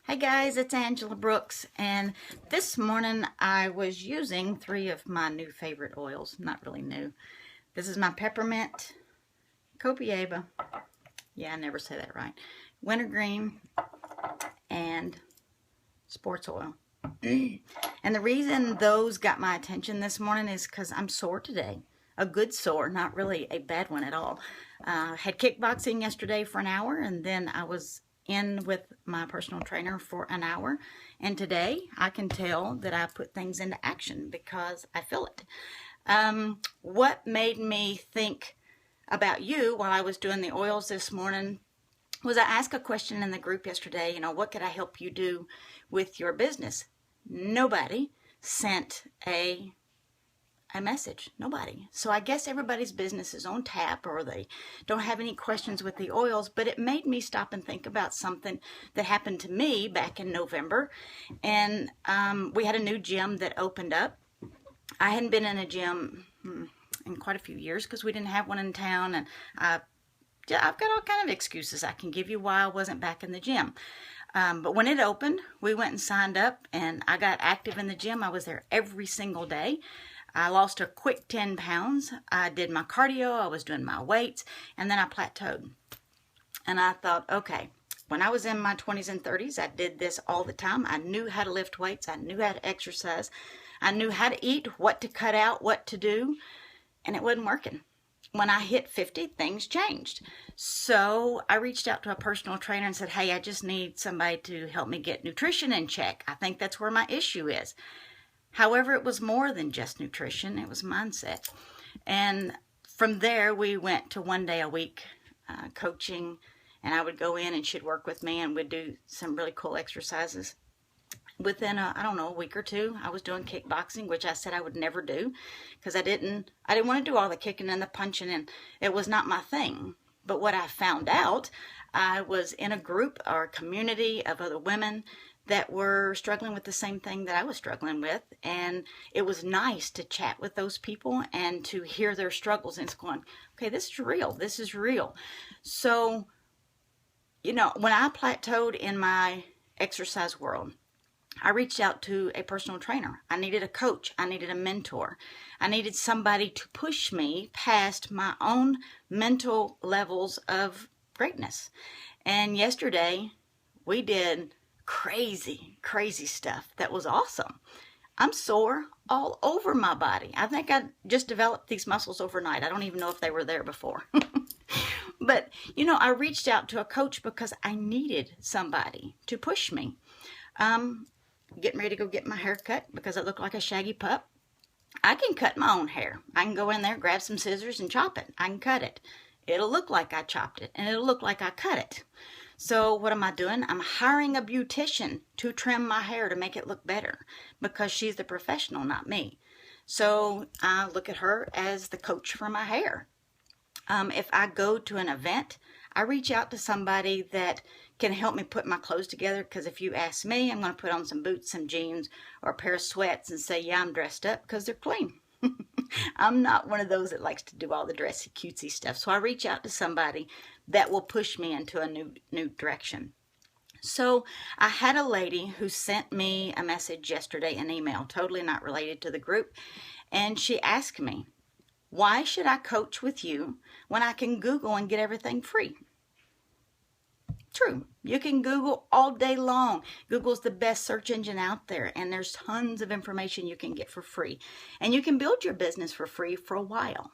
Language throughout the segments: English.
Hey guys, it's Angela Brooks, and this morning I was using three of my new favorite oils. Not really new. This is my peppermint, copiaba, yeah, I never say that right, wintergreen, and sports oil. And the reason those got my attention this morning is because I'm sore today. A good sore, not really a bad one at all. Had kickboxing yesterday for an hour, and then I was in with my personal trainer for an hour. And today I can tell that I put things into action because I feel it. What made me think about you while I was doing the oils this morning was I asked a question in the group yesterday, what could I help you do with your business? Nobody sent a message. Nobody. So I guess everybody's business is on tap, or they don't have any questions with the oils, but it made me stop and think about something that happened to me back in November. And we had a new gym that opened up. I hadn't been in a gym in quite a few years because we didn't have one in town, and I've got all kind of excuses I can give you why I wasn't back in the gym. But when it opened, we went and signed up, and I got active in the gym. I was there every single day. I lost a quick 10 pounds. I did my cardio, I was doing my weights, and then I plateaued. And I thought, okay, when I was in my 20s and 30s, I did this all the time. I knew how to lift weights. I knew how to exercise. I knew how to eat, what to cut out, what to do, and it wasn't working. When I hit 50, things changed. So I reached out to a personal trainer and said, hey, I just need somebody to help me get nutrition in check. I think that's where my issue is. However, it was more than just nutrition. It was mindset. And from there, we went to 1 day a week coaching, and I would go in and she'd work with me and we'd do some really cool exercises. Within a week or two, I was doing kickboxing, which I said I would never do because I didn't want to do all the kicking and the punching, and it was not my thing. But what I found out, I was in a group or a community of other women that were struggling with the same thing that I was struggling with, and it was nice to chat with those people and to hear their struggles, and it's going, okay, this is real, this is real. So, when I plateaued in my exercise world, I reached out to a personal trainer. I needed a coach. I needed a mentor. I needed somebody to push me past my own mental levels of greatness. And yesterday, we did crazy stuff that was awesome. I'm sore all over my body. I think I just developed these muscles overnight. I don't even know if they were there before. But, I reached out to a coach because I needed somebody to push me. Getting ready to go get my hair cut because I look like a shaggy pup. I can cut my own hair. I can go in there, grab some scissors and chop it. I can cut it. It'll look like I chopped it, and it'll look like I cut it. So what am I doing? I'm hiring a beautician to trim my hair to make it look better because she's the professional, not me. So I look at her as the coach for my hair. If I go to an event, I reach out to somebody that can help me put my clothes together, because if you ask me, I'm going to put on some boots, some jeans, or a pair of sweats and say, yeah, I'm dressed up, because they're clean. I'm not one of those that likes to do all the dressy, cutesy stuff. So I reach out to somebody that will push me into a new direction. So I had a lady who sent me a message yesterday, an email, totally not related to the group, and she asked me, why should I coach with you when I can Google and get everything free? True. You can Google all day long. Google's the best search engine out there, and there's tons of information you can get for free. And you can build your business for free for a while.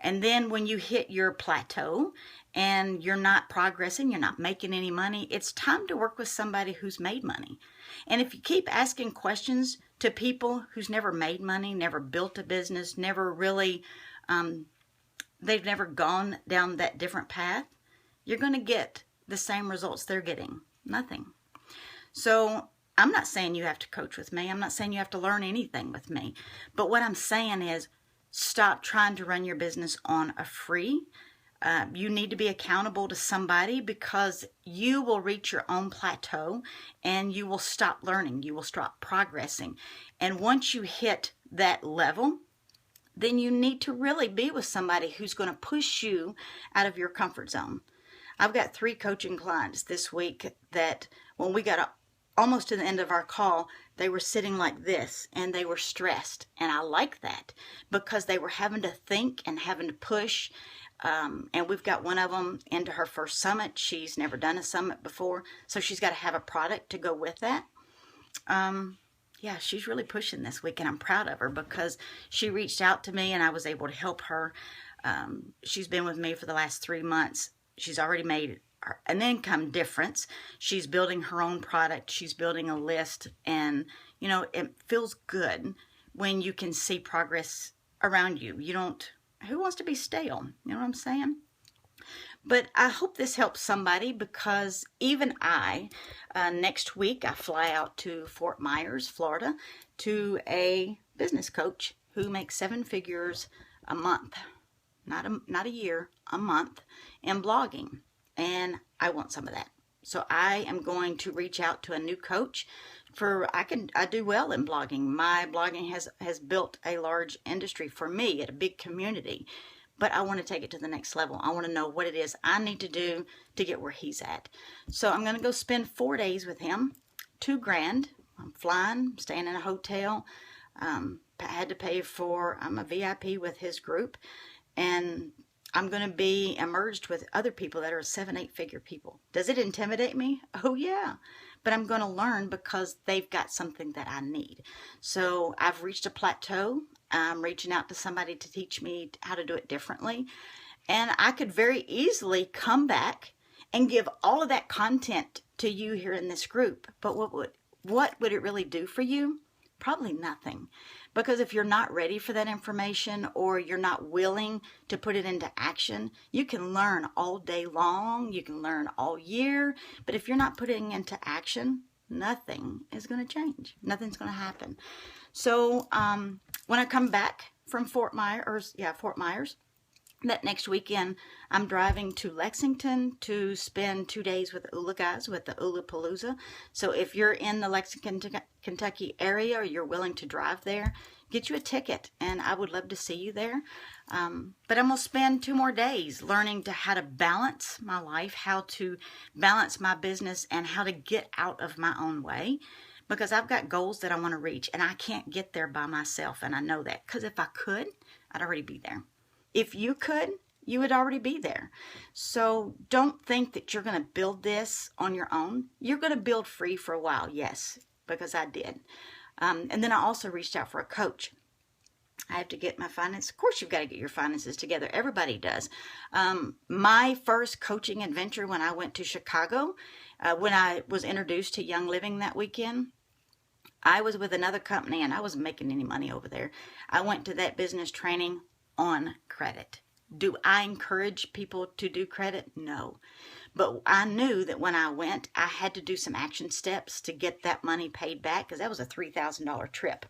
And then when you hit your plateau and you're not progressing, you're not making any money, it's time to work with somebody who's made money. And if you keep asking questions to people who's never made money, never built a business, never really, they've never gone down that different path, you're going to get the same results they're getting. Nothing. So I'm not saying you have to coach with me. I'm not saying you have to learn anything with me. But what I'm saying is stop trying to run your business on a free. You need to be accountable to somebody, because you will reach your own plateau and you will stop learning. You will stop progressing. And once you hit that level, then you need to really be with somebody who's going to push you out of your comfort zone. I've got 3 coaching clients this week that when we got almost to the end of our call, they were sitting like this and they were stressed. And I like that because they were having to think and having to push. And we've got one of them into her first summit. She's never done a summit before, so she's got to have a product to go with that. Yeah, she's really pushing this week, and I'm proud of her because she reached out to me and I was able to help her. She's been with me for the last 3 months. She's already made an income difference. She's building her own product. She's building a list, and you know, it feels good when you can see progress around you. Who wants to be stale? You know what I'm saying? But I hope this helps somebody because even next week I fly out to Fort Myers, Florida, to a business coach who makes 7 figures a month, not a year, a month, in blogging. And I want some of that. So I am going to reach out to a new coach I do well in blogging. My blogging has built a large industry for me, at a big community. But I want to take it to the next level. I want to know what it is I need to do to get where he's at. So I'm going to go spend 4 days with him, $2,000. I'm flying, staying in a hotel. I had to pay I'm a VIP with his group. And I'm going to be merged with other people that are 7-8 figure people. Does it intimidate me? Oh yeah. But I'm going to learn because they've got something that I need. So I've reached a plateau. I'm reaching out to somebody to teach me how to do it differently. And I could very easily come back and give all of that content to you here in this group. But what would it really do for you? Probably nothing. Because if you're not ready for that information or you're not willing to put it into action, you can learn all day long, you can learn all year, but if you're not putting it into action, nothing is going to change. Nothing's going to happen. So when I come back from Fort Myers, that next weekend, I'm driving to Lexington to spend 2 days with the ULA guys with the ULA Palooza. So if you're in the Lexington, Kentucky area or you're willing to drive there, get you a ticket and I would love to see you there. But I'm going to spend 2 more days learning how to balance my life, how to balance my business, and how to get out of my own way. Because I've got goals that I want to reach and I can't get there by myself, and I know that. Because if I could, I'd already be there. If you could, you would already be there. So don't think that you're going to build this on your own. You're going to build free for a while, yes, because I did. And then I also reached out for a coach. I have to get my finances. Of course, you've got to get your finances together. Everybody does. My first coaching adventure when I went to Chicago, when I was introduced to Young Living that weekend, I was with another company and I wasn't making any money over there. I went to that business training on credit. Do I encourage people to do credit? No. But I knew that when I went, I had to do some action steps to get that money paid back because that was a $3,000 trip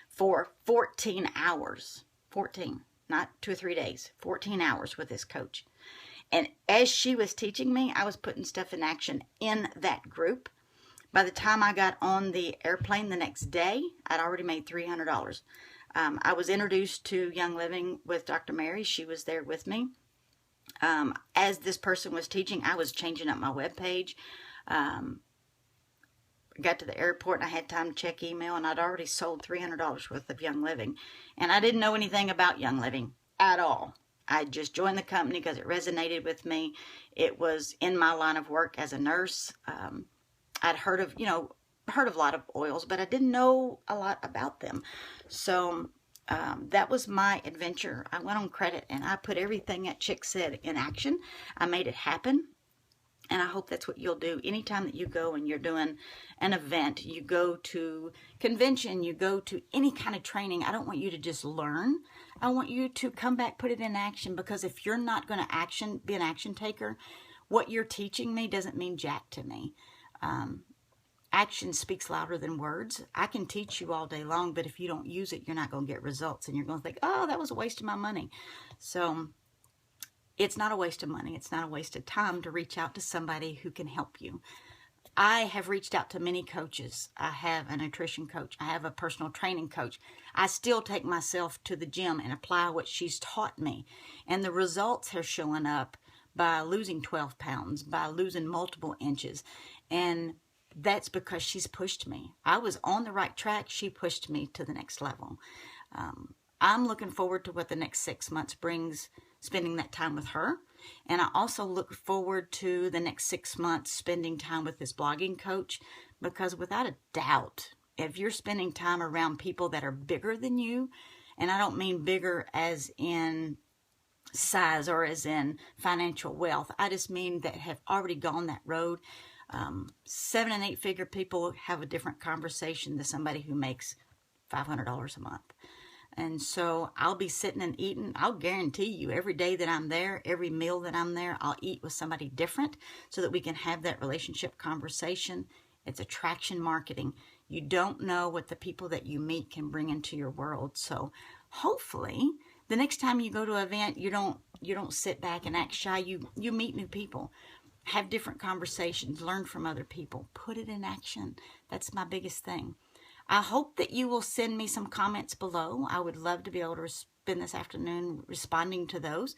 for 14 hours. 14, not 2 or 3 days. 14 hours with this coach. And as she was teaching me, I was putting stuff in action in that group. By the time I got on the airplane the next day, I'd already made $300. I was introduced to Young Living with Dr. Mary. She was there with me. As this person was teaching, I was changing up my webpage. Got to the airport and I had time to check email, and I'd already sold $300 worth of Young Living. And I didn't know anything about Young Living at all. I just joined the company because it resonated with me. It was in my line of work as a nurse. I'd heard of a lot of oils, but I didn't know a lot about them. So that was my adventure. I went on credit and I put everything that Chick said in action. I made it happen. And I hope that's what you'll do. Anytime that you go and you're doing an event, you go to convention, you go to any kind of training, I don't want you to just learn. I want you to come back, put it in action, because if you're not going to be an action taker, what you're teaching me doesn't mean jack to me. Action speaks louder than words. I can teach you all day long, but if you don't use it, you're not going to get results. And you're going to think, oh, that was a waste of my money. So it's not a waste of money. It's not a waste of time to reach out to somebody who can help you. I have reached out to many coaches. I have a nutrition coach. I have a personal training coach. I still take myself to the gym and apply what she's taught me. And the results are showing up by losing 12 pounds, by losing multiple inches. And that's because she's pushed me. I was on the right track. She pushed me to the next level. I'm looking forward to what the next 6 months brings, spending that time with her. And I also look forward to the next 6 months spending time with this blogging coach, because without a doubt, if you're spending time around people that are bigger than you, and I don't mean bigger as in size or as in financial wealth, I just mean that have already gone that road. 7 and 8 figure people have a different conversation than somebody who makes $500 a month. And so I'll be sitting and eating. I'll guarantee you every day that I'm there, every meal that I'm there, I'll eat with somebody different so that we can have that relationship conversation. It's attraction marketing. You don't know what the people that you meet can bring into your world. So hopefully the next time you go to an event, you don't sit back and act shy. You meet new people. Have different conversations. Learn from other people. Put it in action. That's my biggest thing. I hope that you will send me some comments below. I would love to be able to spend this afternoon responding to those.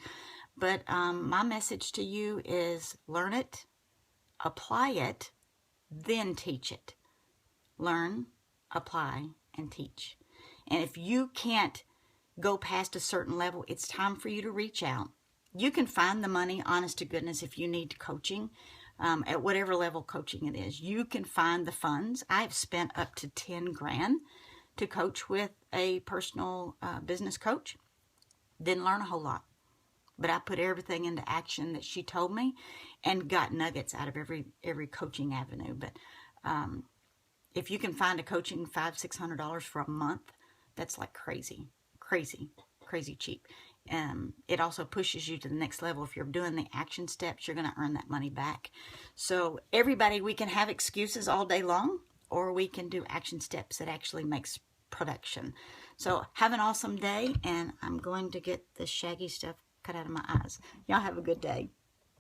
But my message to you is learn it, apply it, then teach it. Learn, apply, and teach. And if you can't go past a certain level, it's time for you to reach out. You can find the money, honest to goodness, if you need coaching. At whatever level coaching it is, you can find the funds. I've spent up to 10 grand to coach with a personal business coach. Didn't learn a whole lot, but I put everything into action that she told me and got nuggets out of every coaching avenue. But if you can find a coaching $500-600 for a month, that's like crazy cheap. It also pushes you to the next level. If you're doing the action steps, you're going to earn that money back. So everybody, we can have excuses all day long, or we can do action steps that actually makes production. So have an awesome day, and I'm going to get the shaggy stuff cut out of my eyes. Y'all have a good day.